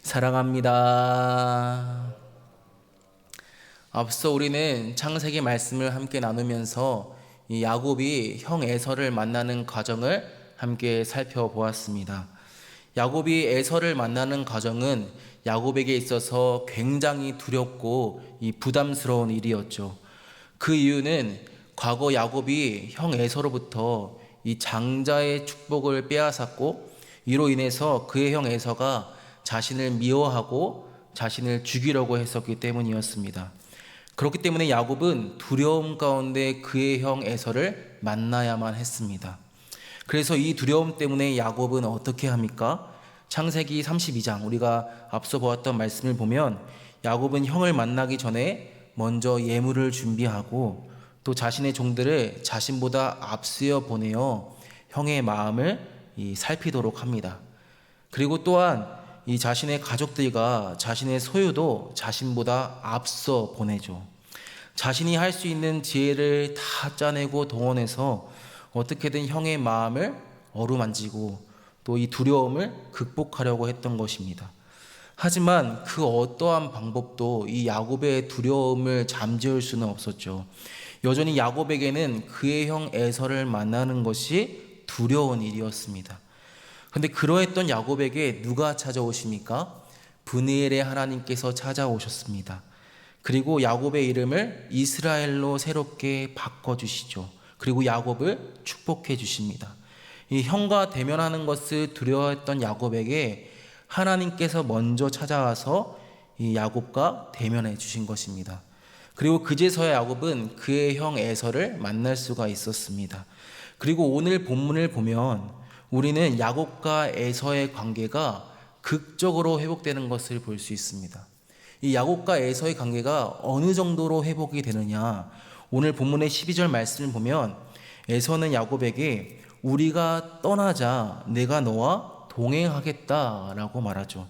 사랑합니다. 앞서 우리는 창세기 말씀을 함께 나누면서 이 야곱이 형 에서를 만나는 과정을 함께 살펴보았습니다. 야곱이 에서를 만나는 과정은 야곱에게 있어서 굉장히 두렵고 부담스러운 일이었죠. 그 이유는 과거 야곱이 형 에서로부터 이 장자의 축복을 빼앗았고, 이로 인해서 그의 형 에서가 자신을 미워하고 자신을 죽이려고 했었기 때문이었습니다. 그렇기 때문에 야곱은 두려움 가운데 그의 형 에서를 만나야만 했습니다. 그래서 이 두려움 때문에 야곱은 어떻게 합니까? 창세기 32장 우리가 앞서 보았던 말씀을 보면 야곱은 형을 만나기 전에 먼저 예물을 준비하고 또 자신의 종들을 자신보다 앞세워 보내어 형의 마음을 살피도록 합니다. 그리고 또한 이 자신의 가족들과 자신의 소유도 자신보다 앞서 보내죠. 자신이 할 수 있는 지혜를 다 짜내고 동원해서 어떻게든 형의 마음을 어루만지고 또 이 두려움을 극복하려고 했던 것입니다. 하지만 그 어떠한 방법도 이 야곱의 두려움을 잠재울 수는 없었죠. 여전히 야곱에게는 그의 형 에서를 만나는 것이 두려운 일이었습니다. 그런데 그러했던 야곱에게 누가 찾아오십니까? 브니엘의 하나님께서 찾아오셨습니다. 그리고 야곱의 이름을 이스라엘로 새롭게 바꿔주시죠. 그리고 야곱을 축복해 주십니다. 이 형과 대면하는 것을 두려워했던 야곱에게 하나님께서 먼저 찾아와서 이 야곱과 대면해 주신 것입니다. 그리고 그제서야 야곱은 그의 형 에서를 만날 수가 있었습니다. 그리고 오늘 본문을 보면 우리는 야곱과 에서의 관계가 극적으로 회복되는 것을 볼 수 있습니다. 이 야곱과 에서의 관계가 어느 정도로 회복이 되느냐, 오늘 본문의 12절 말씀을 보면 에서는 야곱에게 우리가 떠나자 내가 너와 동행하겠다라고 말하죠.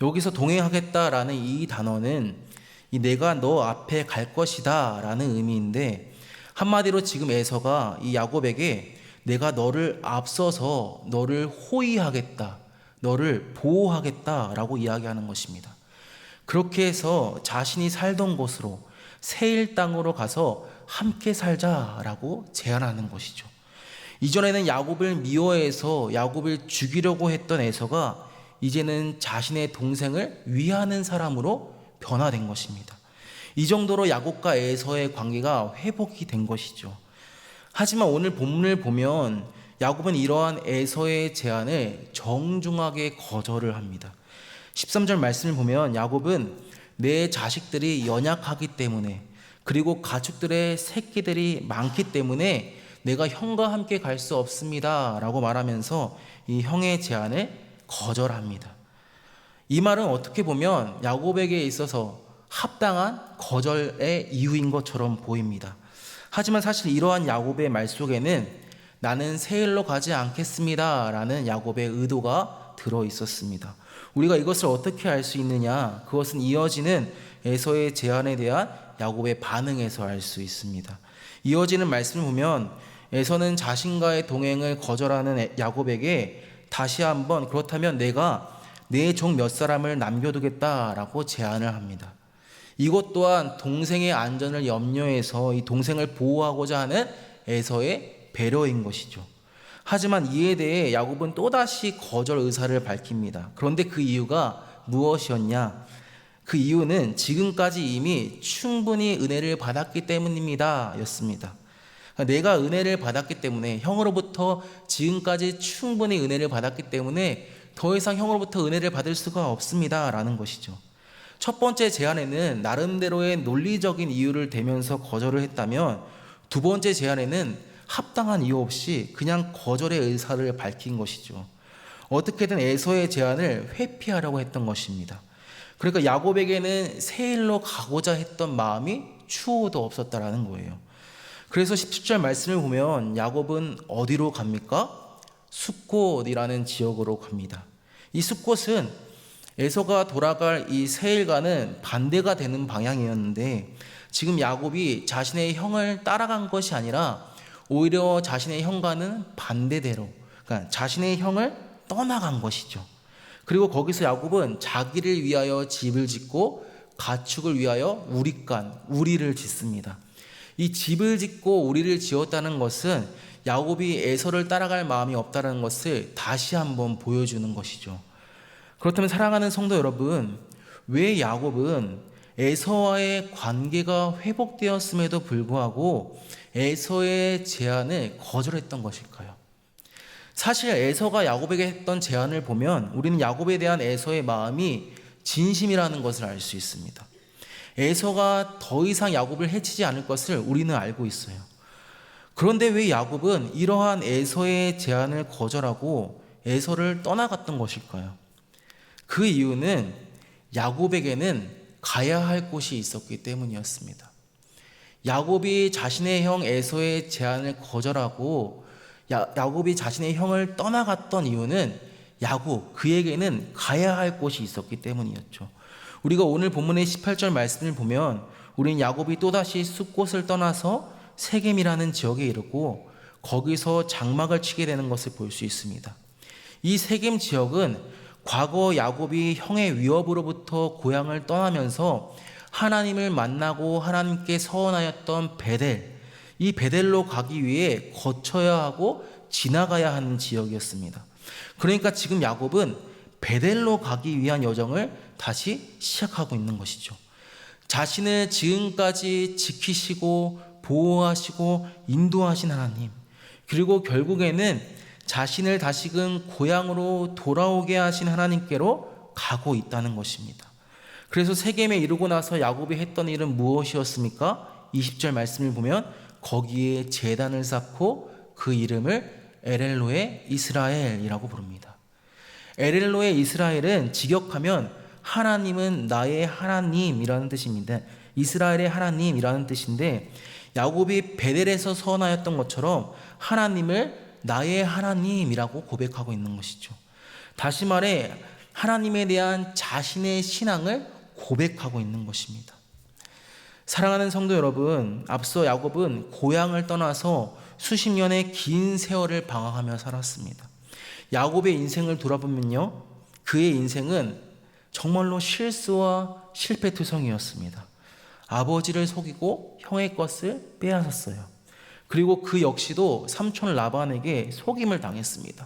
여기서 동행하겠다라는 이 단어는 이 내가 너 앞에 갈 것이다 라는 의미인데, 한마디로 지금 에서가 이 야곱에게 내가 너를 앞서서 너를 호위하겠다, 너를 보호하겠다 라고 이야기하는 것입니다. 그렇게 해서 자신이 살던 곳으로 세일 땅으로 가서 함께 살자라고 제안하는 것이죠. 이전에는 야곱을 미워해서 야곱을 죽이려고 했던 에서가 이제는 자신의 동생을 위하는 사람으로 변화된 것입니다. 이 정도로 야곱과 에서의 관계가 회복이 된 것이죠. 하지만 오늘 본문을 보면 야곱은 이러한 에서의 제안을 정중하게 거절을 합니다. 13절 말씀을 보면 야곱은 내 자식들이 연약하기 때문에, 그리고 가축들의 새끼들이 많기 때문에 내가 형과 함께 갈 수 없습니다 라고 말하면서 이 형의 제안을 거절합니다. 이 말은 어떻게 보면 야곱에게 있어서 합당한 거절의 이유인 것처럼 보입니다. 하지만 사실 이러한 야곱의 말 속에는 나는 세일로 가지 않겠습니다 라는 야곱의 의도가 들어 있었습니다. 우리가 이것을 어떻게 알 수 있느냐? 그것은 이어지는 에서의 제안에 대한 야곱의 반응에서 알 수 있습니다. 이어지는 말씀을 보면 에서는 자신과의 동행을 거절하는 야곱에게 다시 한번 그렇다면 내가 내 종 몇 사람을 남겨두겠다라고 제안을 합니다. 이것 또한 동생의 안전을 염려해서 이 동생을 보호하고자 하는 에서의 배려인 것이죠. 하지만 이에 대해 야곱은 또다시 거절 의사를 밝힙니다. 그런데 그 이유가 무엇이었냐? 그 이유는 지금까지 이미 충분히 은혜를 받았기 때문입니다 였습니다. 내가 은혜를 받았기 때문에, 형으로부터 지금까지 충분히 은혜를 받았기 때문에 더 이상 형으로부터 은혜를 받을 수가 없습니다 라는 것이죠. 첫 번째 제안에는 나름대로의 논리적인 이유를 대면서 거절을 했다면, 두 번째 제안에는 합당한 이유 없이 그냥 거절의 의사를 밝힌 것이죠. 어떻게든 에서의 제안을 회피하려고 했던 것입니다. 그러니까 야곱에게는 세일로 가고자 했던 마음이 추호도 없었다라는 거예요. 그래서 17절 말씀을 보면 야곱은 어디로 갑니까? 숫곳이라는 지역으로 갑니다. 이 숫곳은 에서가 돌아갈 이 세일과는 반대가 되는 방향이었는데, 지금 야곱이 자신의 형을 따라간 것이 아니라 오히려 자신의 형과는 반대대로, 그러니까 자신의 형을 떠나간 것이죠. 그리고 거기서 야곱은 자기를 위하여 집을 짓고 가축을 위하여 우리를 짓습니다. 이 집을 짓고 우리를 지었다는 것은 야곱이 에서를 따라갈 마음이 없다는 것을 다시 한번 보여주는 것이죠. 그렇다면 사랑하는 성도 여러분, 왜 야곱은 에서와의 관계가 회복되었음에도 불구하고 에서의 제안을 거절했던 것일까요? 사실 에서가 야곱에게 했던 제안을 보면 우리는 야곱에 대한 에서의 마음이 진심이라는 것을 알 수 있습니다. 에서가 더 이상 야곱을 해치지 않을 것을 우리는 알고 있어요. 그런데 왜 야곱은 이러한 에서의 제안을 거절하고 에서를 떠나갔던 것일까요? 그 이유는 야곱에게는 가야 할 곳이 있었기 때문이었습니다. 야곱이 자신의 형 에서의 제안을 거절하고 야곱이 자신의 형을 떠나갔던 이유는 그에게는 가야 할 곳이 있었기 때문이었죠. 우리가 오늘 본문의 18절 말씀을 보면 우리는 야곱이 또다시 숫곳을 떠나서 세겜이라는 지역에 이르고 거기서 장막을 치게 되는 것을 볼 수 있습니다. 이 세겜 지역은 과거 야곱이 형의 위협으로부터 고향을 떠나면서 하나님을 만나고 하나님께 서원하였던 이 베델로 가기 위해 거쳐야 하고 지나가야 하는 지역이었습니다. 그러니까 지금 야곱은 베델로 가기 위한 여정을 다시 시작하고 있는 것이죠. 자신을 지금까지 지키시고 보호하시고 인도하신 하나님, 그리고 결국에는 자신을 다시금 고향으로 돌아오게 하신 하나님께로 가고 있다는 것입니다. 그래서 세겜에 이르고 나서 야곱이 했던 일은 무엇이었습니까? 20절 말씀을 보면 거기에 제단을 쌓고 그 이름을 엘엘로의 이스라엘이라고 부릅니다. 엘엘로의 이스라엘은 직역하면 하나님은 나의 하나님이라는 뜻입니다. 이스라엘의 하나님이라는 뜻인데 야곱이 베델에서 서원하였던 것처럼 하나님을 나의 하나님이라고 고백하고 있는 것이죠. 다시 말해 하나님에 대한 자신의 신앙을 고백하고 있는 것입니다. 사랑하는 성도 여러분, 앞서 야곱은 고향을 떠나서 수십 년의 긴 세월을 방황하며 살았습니다. 야곱의 인생을 돌아보면요, 그의 인생은 정말로 실수와 실패투성이었습니다. 아버지를 속이고 형의 것을 빼앗았어요. 그리고 그 역시도 삼촌 라반에게 속임을 당했습니다.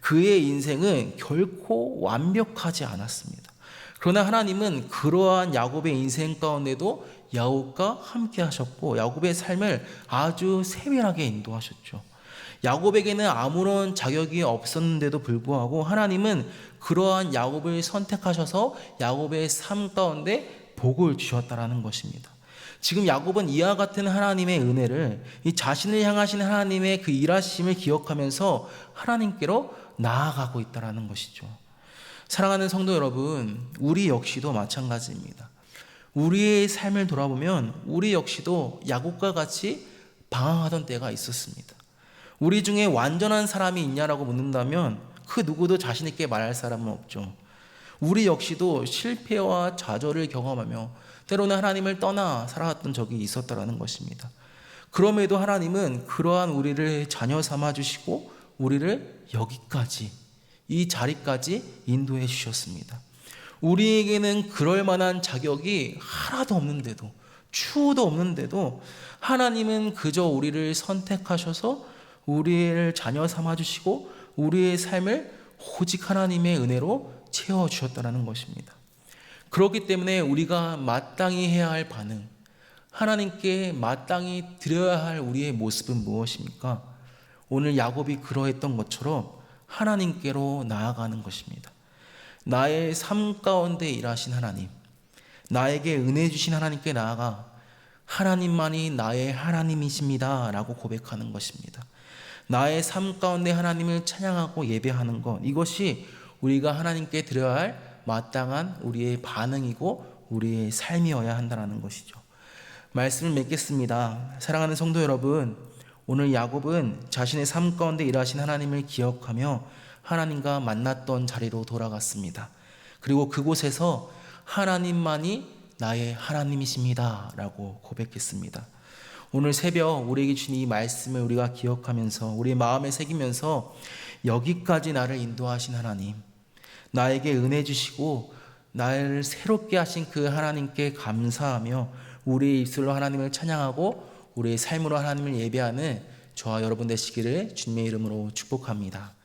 그의 인생은 결코 완벽하지 않았습니다. 그러나 하나님은 그러한 야곱의 인생 가운데도 야곱과 함께 하셨고 야곱의 삶을 아주 세밀하게 인도하셨죠. 야곱에게는 아무런 자격이 없었는데도 불구하고 하나님은 그러한 야곱을 선택하셔서 야곱의 삶 가운데 복을 주셨다라는 것입니다. 지금 야곱은 이와 같은 하나님의 은혜를, 이 자신을 향하신 하나님의 그 일하심을 기억하면서 하나님께로 나아가고 있다라는 것이죠. 사랑하는 성도 여러분, 우리 역시도 마찬가지입니다. 우리의 삶을 돌아보면 우리 역시도 야곱과 같이 방황하던 때가 있었습니다. 우리 중에 완전한 사람이 있냐라고 묻는다면 그 누구도 자신 있게 말할 사람은 없죠. 우리 역시도 실패와 좌절을 경험하며 때로는 하나님을 떠나 살아왔던 적이 있었다라는 것입니다. 그럼에도 하나님은 그러한 우리를 자녀 삼아주시고 우리를 여기까지, 이 자리까지 인도해 주셨습니다. 우리에게는 그럴 만한 자격이 하나도 없는데도, 추후도 없는데도 하나님은 그저 우리를 선택하셔서 우리를 자녀 삼아주시고 우리의 삶을 오직 하나님의 은혜로 채워주셨다는 것입니다. 그렇기 때문에 우리가 마땅히 해야 할 반응, 하나님께 마땅히 드려야 할 우리의 모습은 무엇입니까? 오늘 야곱이 그러했던 것처럼 하나님께로 나아가는 것입니다. 나의 삶 가운데 일하신 하나님, 나에게 은혜 주신 하나님께 나아가 하나님만이 나의 하나님이십니다 라고 고백하는 것입니다. 나의 삶 가운데 하나님을 찬양하고 예배하는 것, 이것이 우리가 하나님께 드려야 할 마땅한 우리의 반응이고 우리의 삶이어야 한다는 것이죠. 말씀을 맺겠습니다. 사랑하는 성도 여러분, 오늘 야곱은 자신의 삶 가운데 일하신 하나님을 기억하며 하나님과 만났던 자리로 돌아갔습니다. 그리고 그곳에서 하나님만이 나의 하나님이십니다 라고 고백했습니다. 오늘 새벽 우리에게 주신 이 말씀을 우리가 기억하면서 우리의 마음에 새기면서 여기까지 나를 인도하신 하나님, 나에게 은혜 주시고 나를 새롭게 하신 그 하나님께 감사하며 우리의 입술로 하나님을 찬양하고 우리의 삶으로 하나님을 예배하는 저와 여러분 되시기를 주님의 이름으로 축복합니다.